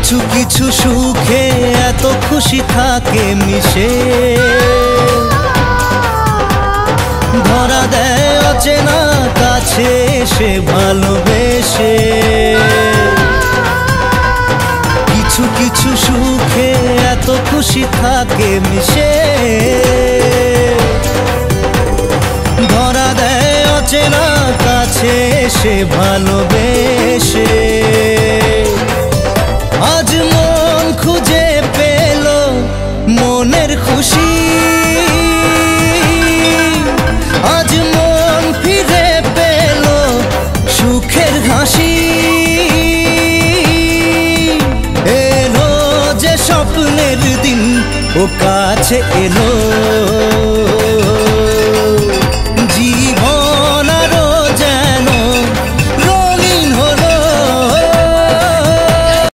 কিছু কিছু সুখে এত খুশি থাকে মিশে, ধরা দেয় অচেনা কাছে এসে ভালোবেসে। কিছু কিছু সুখে এত খুশি থাকে মিশে, ধরা দেয় অচেনা কাছে এসে ভালোবেসে। আজ মন খুঁজে পেল মনের খুশি, আজ মন ফিরে পেল সুখের হাসি। এলো যে স্বপ্নের দিন ও কাছে এলো,